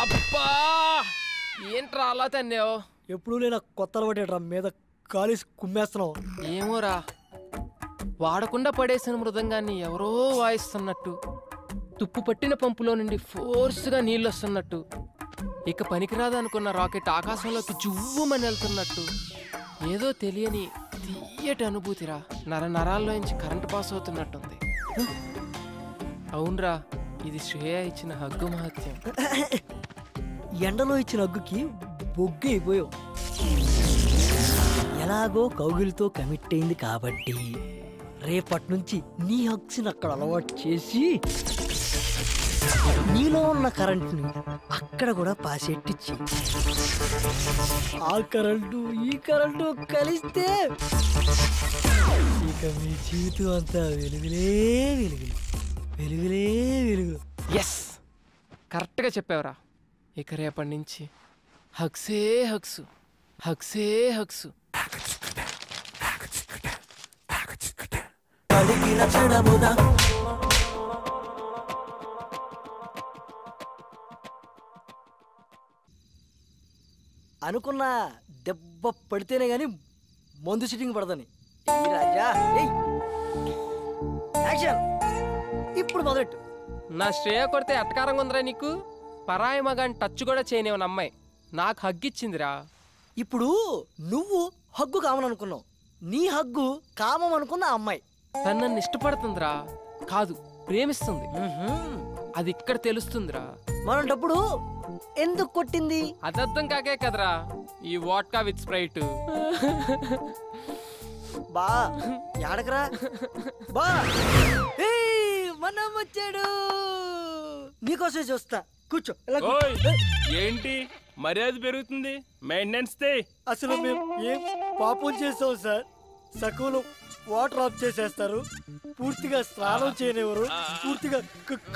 అబ్బా ఏంట్రా అలా తన్నావు? ఎప్పుడు నేను కొత్త అలవాటేట్రా మీద కాలేసి కుమ్మేస్తున్నావు. ఏమోరా, వాడకుండా పడేసిన మృదంగాన్ని ఎవరో వాయిస్తున్నట్టు, తుప్పు పట్టిన పంపులో నుండి ఫోర్స్గా నీళ్ళు వస్తున్నట్టు, ఇక పనికిరాదనుకున్న రాకెట్ ఆకాశంలోకి జువ్వుమని వెళ్తున్నట్టు, ఏదో తెలియని తీయటి అనుభూతిరా. నరాల్లోంచి కరెంటు పాస్ అవుతున్నట్టుంది. అవునరా, ఇది శ్రేయ ఇచ్చిన హగ్గు మహత్యం. ఎండలో ఇచ్చిన హగ్గుకి బొగ్గు అయిపోయావు. ఎలాగో కౌగిలితో కమిట్ అయింది కాబట్టి రేపటి నుంచి నీ హగ్స్ని అక్కడ అలవాటు చేసి నీలో ఉన్న కరెంట్ని అక్కడ కూడా పాసెట్టిచ్చి ఆ కరెంటు ఈ కరెంటు కలిస్తే ఇక మీ జీవితం అంతా వెలుగులే వెలుగులు, వెలుగులే వెలుగులు. ఎస్, కరెక్ట్గా చెప్పావురా. ఇక రేపటి నుంచి హగ్సే హగ్సు, హగ్సే హగ్సు. అనుకున్నా దెబ్బ పడితేనే గాని మందు సిట్టింగ్ పడదని. ఈ రాజా యాక్షన్ ఇప్పుడు మొదలెట్టు. నా శ్రేయ కొడితే అటకారంగా ఉందిరా నీకు? పరాయి మగాని టచ్ కూడా చేయనివని అమ్మాయి నాకు హగ్గిచ్చిందిరా. ఇప్పుడు నువ్వు హగ్గు కామననుకున్నావు, నీ హగ్గు కామం అనుకున్న అమ్మాయి తను నన్ను ఇష్టపడుతుందిరా, కాదు ప్రేమిస్తుంది. అది ఇక్కడ తెలుస్తుందిరా. మనం డప్పుడు ఎందుకు కొట్టింది అది అర్థం కాకే కదరా ఈ వాట్కా విత్ స్ప్రైట్. బా యాడకరా బా, మనం వచ్చాడు, నీకోసమే చూస్తా, కూర్చో. ఏంటి మర్యాద పెరుగుతుంది? మెయింటెనెన్స్ అసలు మేము ఏం పాపం చేసాం సార్? సకులు వాటర్ ఆఫ్ చేసేస్తారు, పూర్తిగా స్నానం చేయనివ్వరు, పూర్తిగా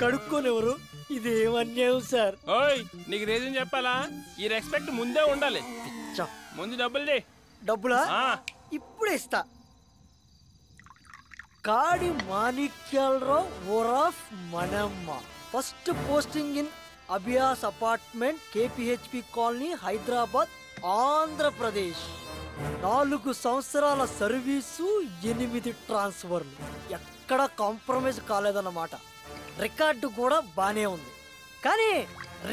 కడుక్కోనివ్వరు. ఇదేం అన్యాయం సార్? ఓయ్ నీకు రీజన్ చెప్పాలా? ఈ రెస్పెక్ట్ ముందే ఉండాలి. ముందు డబ్బులు డబ్బులా? ఇప్పుడే ఇస్తా. కాడి Manikyalarao ఓరాఫ్ మనమ్మ, first posting in Abhiyan apartment, కేపీహెచ్పి colony, Hyderabad, Andhra Pradesh. 4 సంవత్సరాల సర్వీసు, 8 ట్రాన్స్ఫర్లు. ఎక్కడ కాంప్రమైజ్ కాలేదన్నమాట. రికార్డు కూడా బానే ఉంది, కానీ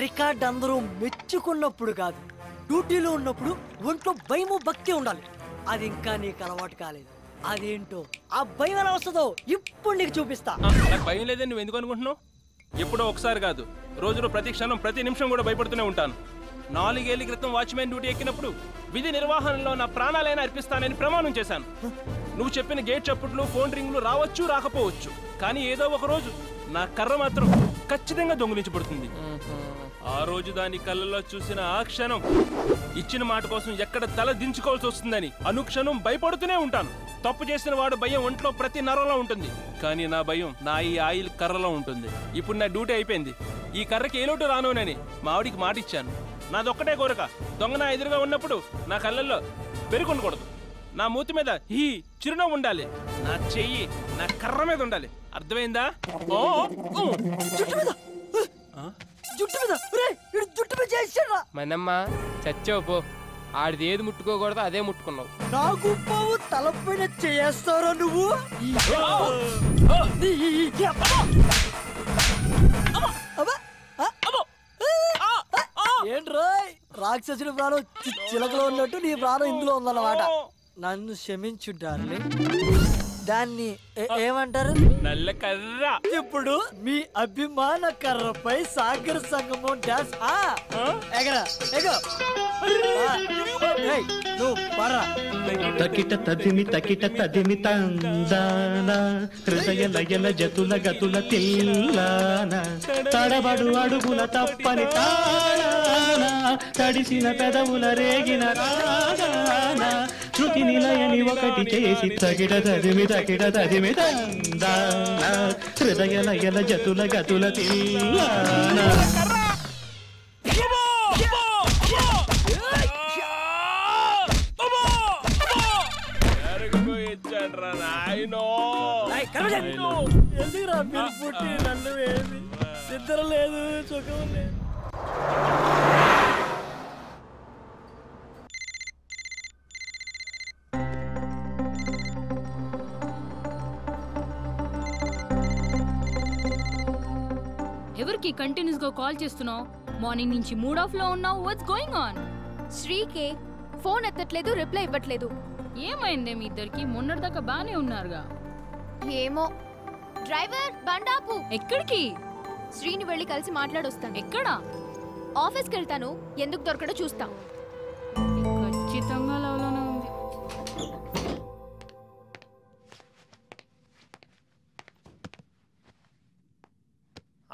రికార్డు అందరూ మెచ్చుకున్నప్పుడు కాదు, డ్యూటీలో ఉన్నప్పుడు ఒంట్లో భయము భక్తి ఉండాలి. అది ఇంకా నీకు అలవాటు కాలేదు. అదేంటో ఆ భయం ఎలా వస్తుందో ఇప్పుడు నీకు చూపిస్తా. భయం లేదని నువ్వు ఎందుకు అనుకుంటున్నావు? ఎప్పుడో ఒకసారి కాదు, రోజులో ప్రతి క్షణం ప్రతి నిమిషం కూడా భయపడుతూనే ఉంటాను. 4 ఏళ్ల క్రితం వాచ్మెన్ డ్యూటీ ఎక్కినప్పుడు విధి నిర్వహణలో నా ప్రాణాలైనా అర్పిస్తానని ప్రమాణం చేశాను. నువ్వు చెప్పిన గేట్ చప్పుట్లు, ఫోన్ రింగులు రావచ్చు రాకపోవచ్చు, కానీ ఏదో ఒక రోజు నా కర్ర మాత్రం ఖచ్చితంగా దొంగిలించబడుతుంది. ఆ రోజు దాని కళ్ళల్లో చూసిన ఆ క్షణం ఇచ్చిన మాట కోసం ఎక్కడ తల దించుకోవాల్సి వస్తుందని అనుక్షణం భయపడుతూనే ఉంటాను. తప్పు చేసిన వాడు భయం ఒంట్లో ప్రతి నరంలో ఉంటుంది, కానీ నా భయం నా ఈ ఆయిల్ కర్రలో ఉంటుంది. ఇప్పుడు నా డ్యూటీ అయిపోయింది, ఈ కర్రకి ఏ లోటు రానోనని మా ఆవిడికి మాట ఇచ్చాను. నాదొక్కటే కోరిక, దొంగ నా ఎదురుగా ఉన్నప్పుడు నా కళ్ళల్లో పెరుగుండకూడదు, నా మూతి మీద ఈ చిరునవ్వు ఉండాలి, నా చెయ్యి నా కర్ర మీద ఉండాలి. అర్థమైందా? మనమ్మ చచ్చావు పో, ఆడిది ఏది ముట్టుకోకూడదు అదే ముట్టుకున్నావు. నాకు పావు తలపైన చేస్తారా నువ్వు? ఏంట్రా రాక్షసుడి ప్రాణం చిలకలో ఉన్నట్టు నీ ప్రాణం ఇందులో ఉందన్నమాట. నన్ను క్షమించు డార్లింగ్. దాన్ని ఏమంటారు? నల్ల కర్ర. ఇప్పుడు మీ అభిమాన కర్రపై సాగర సంగమం డాన్స్. ఎగరా ఎగో నువ్వు పరా. తకిట తదిమి తందాన, హృదయ లయల జతుల గతుల తిల్లాన, తడబడు అడుగుల తప్పని తాళాన, తడిసిన పెదవుల రేగిన రాగాన, శృతి నిలయని ఒకటి చేసి తకిట తదిమి తందాన, హృదయ లయల జతుల గతుల తిల్లాన. ఎందుకురా మీరు పుట్టి నన్ను వేసి నిద్ర లేదు సుఖం లేదు. ఎవరికి కంటిన్యూస్ గా కాల్ చేస్తున్నావు? మార్నింగ్ నుంచి మూడ్ ఆఫ్ లో ఉన్నావు. What's going on? శ్రీకే ఫోన్ ఎత్తట్లేదు, రిప్లై ఇవ్వట్లేదు. ఏమైందే మీ ఇద్దరికి? మొన్నటిదాకా బానే ఉన్నారుగా. ఏమో. డ్రైవర్ బండాపు. ఎక్కడికి? శ్రీని వెళ్ళి కలిసి మాట్లాడొస్తాను. ఎక్కడా? ఆఫీస్కి వెళ్తాను, ఎందుకు దొరకడో చూస్తా. ఖచ్చితంగా లవ్లోనే ఉంది.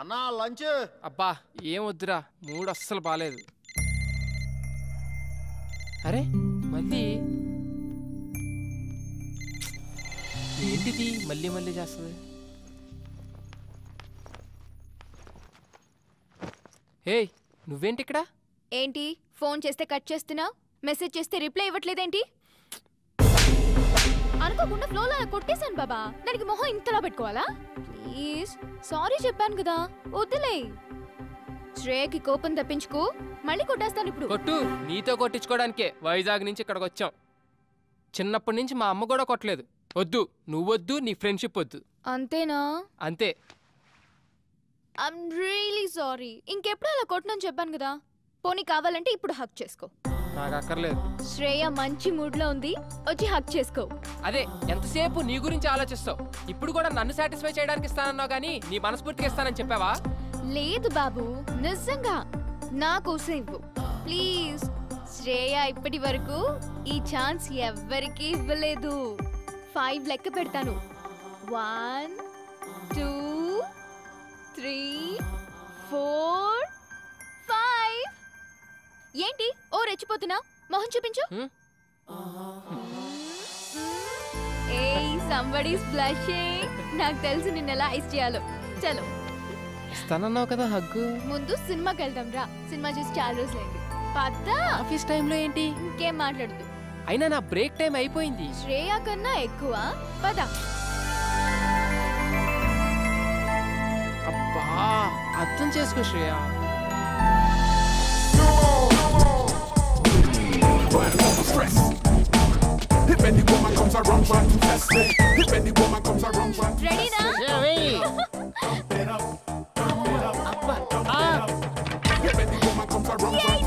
అన్నా లంచ్. అబ్బా ఏం వద్దురా, మూడు అస్సలు బాలేదు. అరే మళ్ళీ ఏంటిది మళ్ళీ మళ్ళీ చేస్తుంది? ఏయ్ నువ్వేంటి ఇక్కడ? ఏంటి ఫోన్ చేస్తే కట్ చేస్తున్నావు, మెసేజ్ చేస్తే రిప్లై ఇవ్వట్లేదేంటి? అనుకోకుండా ఫ్లోలో అలా కొట్టేశాను బాబా, దానికి మొహం ఇంతలా పెట్టుకోవాలా? ప్లీజ్ సారీ చెప్పాను కదా, వద్దులే. శ్రేయకి కోపం తప్పించుకో, మళ్ళీ కొట్టేస్తాను ఇప్పుడు. కొట్టు, నీతో కొట్టించుకోవడానికే వైజాగ్ నుంచి ఇక్కడికి వచ్చాం. చిన్నప్పటి నుంచి మా అమ్మ కూడా కొట్టలేదు. వద్దు, నువ్వొద్దు, నీ ఫ్రెండ్షిప్ వద్దు. అంతేనా? అంతే. I'm really sorry. ఇంకెప్పుడు అలా కొట్టనని చెప్పాను కదా. పోనీ కావాలంటే ఇప్పుడు హక్ చేసుకో. నాకు అక్కర్లేదు. శ్రేయ మంచి మూడ్ లో ఉంది, వచ్చి హక్ చేసుకో. అదే ఎంతసేపు నీ గురించి ఆలోచిస్తావు. ఇప్పుడు కూడా నన్ను సాటిస్ఫై చేయడానికి ఇస్తానన్నావు కానీ నీ మనస్ఫూర్తిగా ఇస్తానని చెప్పావా? లేదు బాబు, నిజంగా నా కోసం ఇవ్వు ప్లీజ్. శ్రేయ ఇప్పటి వరకు ఈ ఛాన్స్ ఎవ్వరికీ ఇవ్వలేదు. 5 లెక్క పెడతాను. 1 2 3 4 5. ఏంటి ఓ రెచ్చిపోతున్నా? మొహం చూపించు. ఏయ్ సంబడీస్ బ్లషింగ్. నాకు తెలుసు నిన్నెలా ఐస్ చేయాలో. చలో ఇస్తానన్నావు కదా హగ్గు. ముందు సినిమాకి వెళ్దాం రా. సినిమా చూసి చాలా రోజులైంది. పద్దా. ఆఫీస్ టైంలో ఏంటి? ఇంకేం మాట్లాడుతూ. అయినా నా బ్రేక్ టైం అయిపోయింది. శ్రేయ కన్నా ఎక్కువ. పద. అబ్బా అర్థం చేసుకో శ్రేయ. రెడీనా? Yay,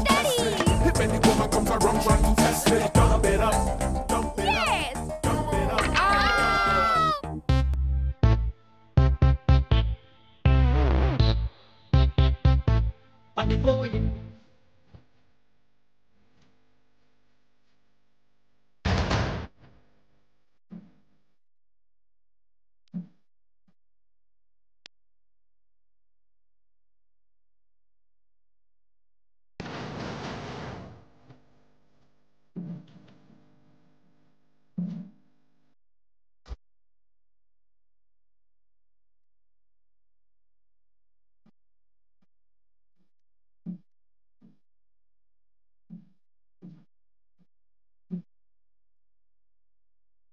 Daddy! Yes!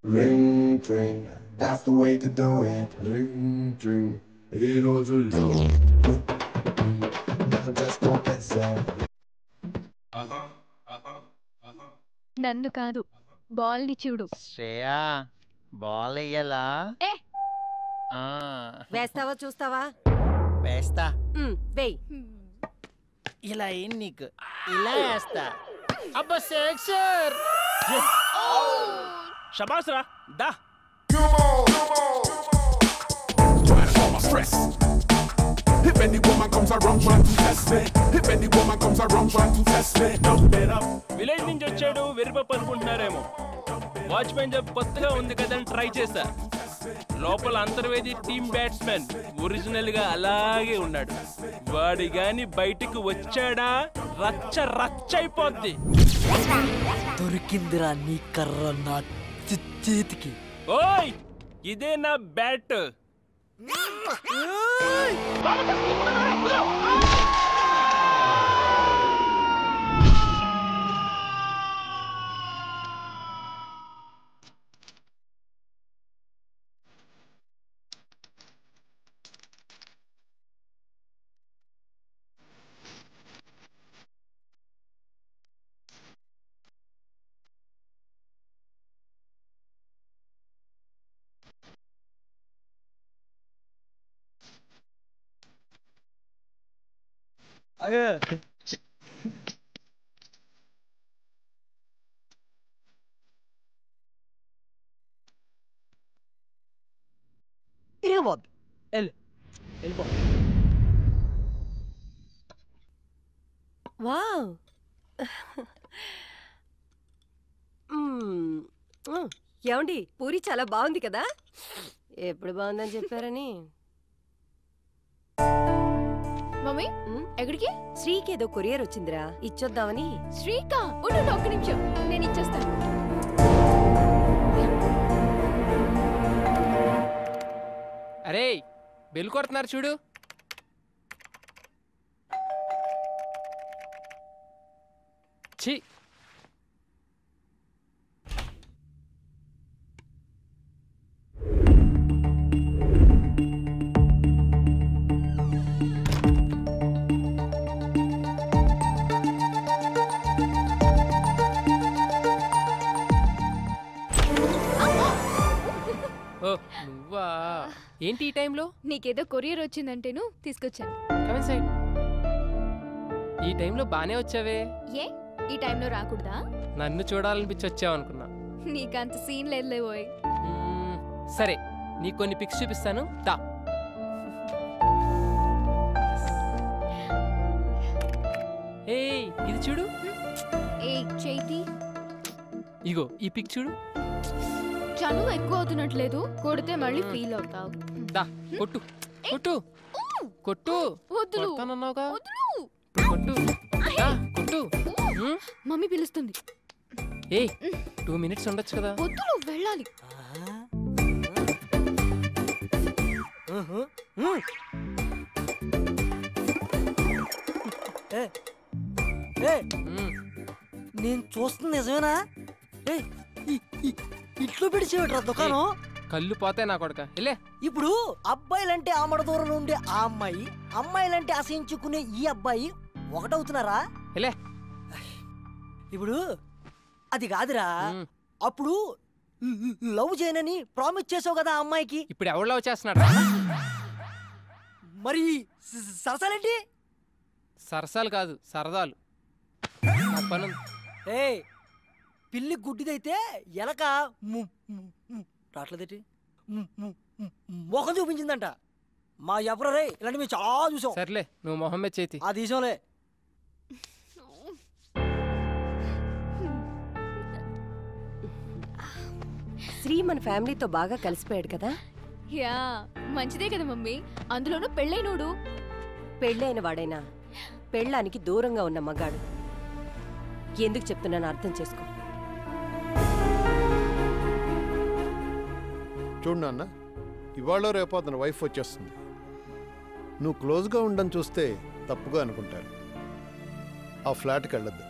Ring, ring, that's the way to do it. Ring, ring, it was a love. Just don't listen. నన్ను కాదు, బాల్ ని చూడు. శ్రేయా బాల్ వెయ్యాలా? ఏ వేస్తావా చూస్తావా? వేస్తా. వేయ్. ఇలా ఏం నీకు ఇలా వేస్తా. అబ్బా సెక్సర్. షబాస్ రా దా. If any woman comes around trying to test me, if any woman comes around trying to test me, dump it up. Village నుంచి వచ్చాడు వెరిపప్పు అనుకుంటున్నారేమో. వాచ్మెన్ జాబ్ కొత్తగా ఉంది కదని ట్రై చేశా. లోపల అంతర్వేది టీమ్ బ్యాట్స్మెన్ ఒరిజినల్ గా అలాగే ఉన్నాడు. వాడి గాని బయటికి వచ్చాడా రచ్చ రచ్చైపోద్ది. దొరికిందిరా నీ కర్ర నా చేతికి. ఓయ్ ఇదే నా బ్యాట్. ఇరగబోద్దు. వెళ్ళిపో. వావ్ ఏమండి పూరి చాలా బాగుంది కదా ఎప్పుడు బాగుందని చెప్పారని మమ్మీ ఎక్కడికి? శ్రీకి ఏదో కొరియర్ వచ్చిందిరా ఇచ్చొద్దామని. శ్రీకా ఉండు ఒక్క నిమిషం, నేను ఇచ్చేస్తాను. అరే బెల్ కొడుతున్నారు చూడు. ఛీ ఓ నువ్వా? ఏంటి ఈ టైంలో? నీకేదో కొరియర్ వచ్చిందంటేను తీసుకొచ్చాను. Come in side. ఈ టైంలో బానే వచ్చావే. ఏ ఈ టైంలో రాకూడదా? నన్ను చూడాలనిపించి వచ్చావనుకున్నా. నీకంత సీన్ లేదులే ఓయ్. సరే నీకు కొన్ని పిక్స్ చూపిస్తాను దా. ఏయ్ ఇది చూడు. ఏ చైతి ఇగో ఈ పిక్ చూడు. చనువు ఎక్కువ అవుతున్నట్లేదు, కొడితే మళ్ళీ ఫీల్ అవుతావు. దా కొట్టు కొట్టు కొట్టు. వద్దులు కొడతానన్నావుగా. వద్దులు. కొట్టు దా, కొట్టు. మమ్మీ పిలుస్తుంది. ఏయ్ 2 minutes ఉండొచ్చు కదా. వద్దులు వెళ్ళాలి. నేను చూస్తుంది నిజమేనా? ఇట్లో పిడిచేయట్రా దుకాణం. కళ్ళు పోతాయి నా కొడక. వెళ్ళే. ఇప్పుడు అబ్బాయిలంటే ఆమడ దూరంలో ఉండే ఆ అమ్మాయి, అమ్మాయిలంటే అసహించుకునే ఈ అబ్బాయి ఒకటవుతున్నారా? వెళ్ళే. ఇప్పుడు అది కాదురా, అప్పుడు లవ్ చేయనని ప్రామిస్ చేసావు కదా ఆ అమ్మాయికి. ఇప్పుడు ఎవరు లవ్ చేస్తున్నాడు? మరి సరసాలేంటి? సరసాలు కాదు సరదాలు. ఏ పిల్లి గుడ్డిదైతే ఎలక రాట్లేదేటి మొహం చూపించిందంట. మా ఎవరు రే ఇలాంటి మేము చాలా చూసాం. సర్లే నువ్వు మొహమ్మద్ చేతి ఆ తీసాంలే. శ్రీ మన ఫ్యామిలీతో బాగా కలిసిపోయాడు కదా. యా మంచిదే కదా మమ్మీ, అందులోనూ పెళ్ళైనోడు. పెళ్ళైన వాడైనా పెళ్ళానికి దూరంగా ఉన్న మగాడు. ఎందుకు చెప్తున్నాను అర్థం చేసుకో. చూడు నాన్న, ఇవాళ రేపు అతని వైఫ్ వచ్చేస్తుంది. నువ్వు క్లోజ్గా ఉండని చూస్తే తప్పుగా అనుకుంటారు. ఆ ఫ్లాట్కి వెళ్ళొద్దు,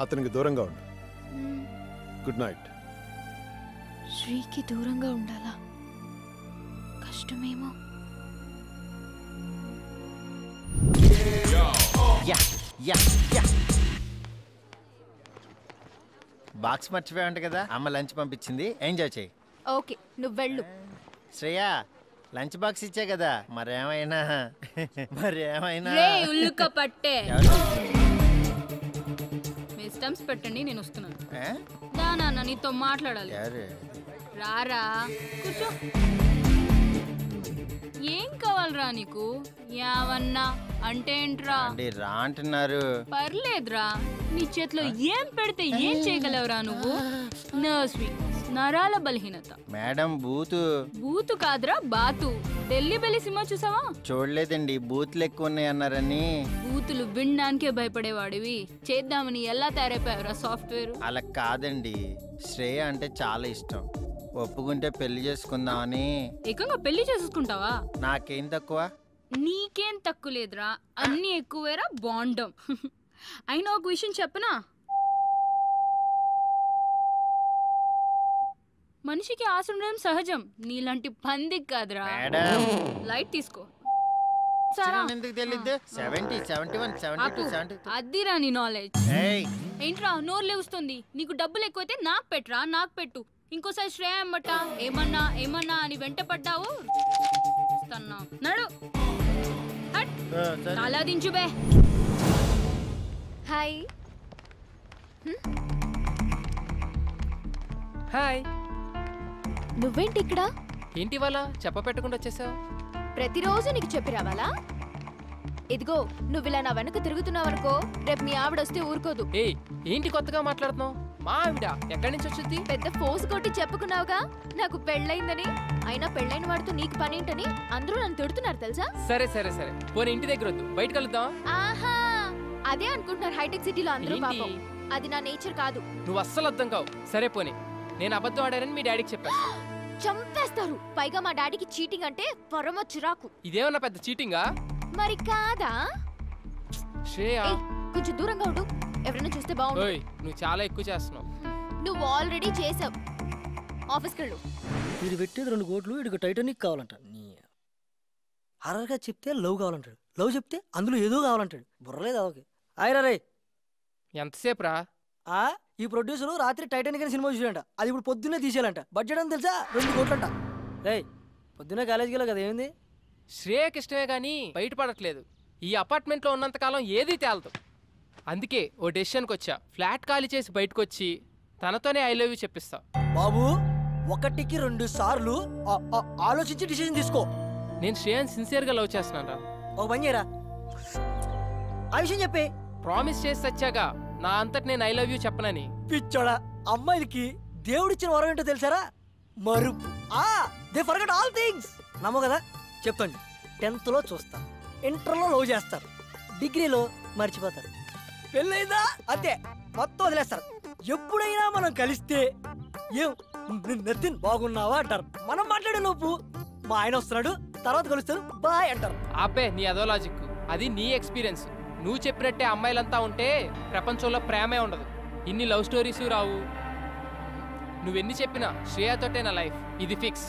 అతనికి దూరంగా ఉండు. Good night. శ్రీకి దూరంగా ఉండాలా? కష్టమేమో. బాక్స్ మర్చిపోయావంట కదా, అమ్మ లంచ్ పంపించింది, ఎంజాయ్ చేయి. ఓకే నువ్వు వెళ్ళు. శ్రేయా లంచ్ బాక్స్ ఇచ్చే కదా, మరేమైనా రే ఉల్లుక పట్టే ఎవరు? మీ స్టంప్స్ పెట్టండి, నేను వస్తున్నాను. ఏ? దా నాన్న నీతో మాట్లాడాలి. ఎవరు? రారా కూర్చో. ఏం కావాలరా నీకు? యావన్నా అంటే ఏంట్రా? అండి రా అంటున్నారు. పర్లేదురా, నీ చేతిలో ఏం పెడితే ఏం చేయగలవురా నువ్వు? నర్వీ, నరాల బలహీనత. మేడం బూతు. బూతు కాదురా బాతు. ఢిల్లీ బెల్లి సినిమా చూసావా? చూడలేదండి, బూతులు ఎక్కువ ఉన్నాయి అన్నారని. బూతులు వినడానికే భయపడేవాడివి చేద్దామని ఎలా తయారైపోయావురా సాఫ్ట్వేర్? అలా కాదండి, శ్రేయ అంటే చాలా ఇష్టం, ఒప్పుకుంటే పెళ్లి చేసుకుందామని. ఏకంగా పెళ్లి చేసుకుంటావా? నాకేం తక్కువ? నీకేం తక్కువ లేదురా, అన్ని ఎక్కువేరా బాండం. అయినా ఒక విషయం చెప్పనా, మనిషికి ఆశ ఉండడం సహజం, నీలాంటి పందికి కాదురా. లైట్ తీసుకో. అదిరా నీ నాలెడ్జ్. ఏంట్రా నోరు లేవుస్తుంది? నీకు డబ్బులు ఎక్కువైతే నాకు పెట్రా, నాకు పెట్టు. ఇంకోసారి శ్రేయ అమ్మట ఏమన్నా ఏమన్నా అని వెంట పడ్డావు నడు. అలా దించు బే. హాయ్. హాయ్. నువ్వేంటి ఇక్కడ? ఏంటి వాళ్ళ చెప్ప పెట్టకుండా వచ్చేసావు? ప్రతిరోజు నీకు చెప్పి రావాలా? ఇదిగో నువ్వు ఇలా నా వెనక తిరుగుతున్నావనుకో, రేపు మీ ఆవిడ వస్తే ఊరుకోదు. ఏంటి కొత్తగా మాట్లాడుతున్నావు? మా ఆవిడ ఎక్కడి నుంచి వచ్చింది? పెద్ద ఫోర్స్ కొట్టి చెప్పుకున్నావుగా నాకు పెళ్ళైందని. అయినా పెళ్ళైన వాడితో నీకు పనేంటని అందరూ నన్ను తిడుతున్నారు తెలుసా? సరే సరే సరే, పోనీ ఇంటి దగ్గర వద్దు, బయట కలుద్దాం. ఆహా, అదే అనుకుంటున్నారు హైటెక్ సిటీలో అందరూ. పాపం అది నా నేచర్ కాదు. నువ్వు అస్సలు అర్థం కావు. సరే పోనీ, నేను అబద్ధం ఆడారని మీ డాడీకి చెప్పాను. చంపేస్తారు. పైగా మా డాడీకి చీటింగ్ అంటే పరమ చిరాకు. ఇదేమన్నా పెద్ద చీటింగా? మరి కాదా? శ్రేయ కొంచెం దూరంగా ఉండు, ఎవరైనా చూస్తే బాగుండు. నువ్వు చాలా ఎక్కువ చేస్తున్నావు. నువ్వు ఆల్రెడీ చేసావు. ఆఫీస్కి వెళ్ళు. వీడు పెట్టేది 2 కోట్లు, వీడికి టైటానిక్ కావాలంట. హర్రర్గా చెప్తే లవ్ కావాలంటాడు, లవ్ చెప్తే అందులో ఏదో కావాలంటాడు. బుర్రలేదు ఓకే. ఆయరా రే, ఎంతసేపు రా? ఈ ప్రొడ్యూసర్ రాత్రి టైటానిక్ అని సినిమా చూసాడంట. అది ఇప్పుడు పొద్దున్నే తీసేయాలంట. బడ్జెట్ అని తెలుసా? 2 కోట్లంట. రే పొద్దున్నే కాలేజీకి వెళ్ళా కదా, ఏమైంది? శ్రేయకి ఇష్టమే గానీ బయటపడట్లేదు. ఈ అపార్ట్మెంట్లో ఉన్నంతకాలం ఏదీ తేలదు. అందుకే ఓ డెసిషన్కి వచ్చా. ఫ్లాట్ ఖాళీ చేసి బయటకు వచ్చి తనతోనే ఐ లవ్ యూ చెప్పిస్తా. బాబు 1కి 2 సార్లు ఆలోచించి డిసిజన్ తీసుకో. నేను శ్రేయని సిన్సియర్గా లవ్ చేస్తున్నాను రా. ఒక పని చేయరా, ఆ విషయం చెప్పే. ప్రామిస్ చేసి వచ్చాగా నా అంతటి నేను ఐ లవ్ యూ చెప్పనని. పిచ్చోడా, అమ్మాయిలకి దేవుడిచ్చిన వరం ఏంటో తెలుసారా? మరుపు. They forget all things. నమ్మో కదా, చెప్తాను. 10th లో చూస్తారు, ఇంటర్లో లవ్ చేస్తారు, డిగ్రీలో మర్చిపోతారు, పెళ్ళైందా అంతే మొత్తం వదిలేస్తారు. ఎప్పుడైనా మనం కలిస్తే ఏం నతిన్ బాగున్నావా అంటారు. మనం మాట్లాడే లోపు మా ఆయన వస్తున్నాడు, తర్వాత కలుస్తారు, బాయ్ అంటారు. ఆపే నీ అదో లాజిక్. అది నీ ఎక్స్పీరియన్స్. నువ్వు చెప్పినట్టే అమ్మాయిలంతా ఉంటే ప్రపంచంలో ప్రేమే ఉండదు, ఇన్ని లవ్ స్టోరీస్ రావు. నువ్వెన్ని చెప్పినా శ్రేయతోటే నా లైఫ్, ఇది ఫిక్స్.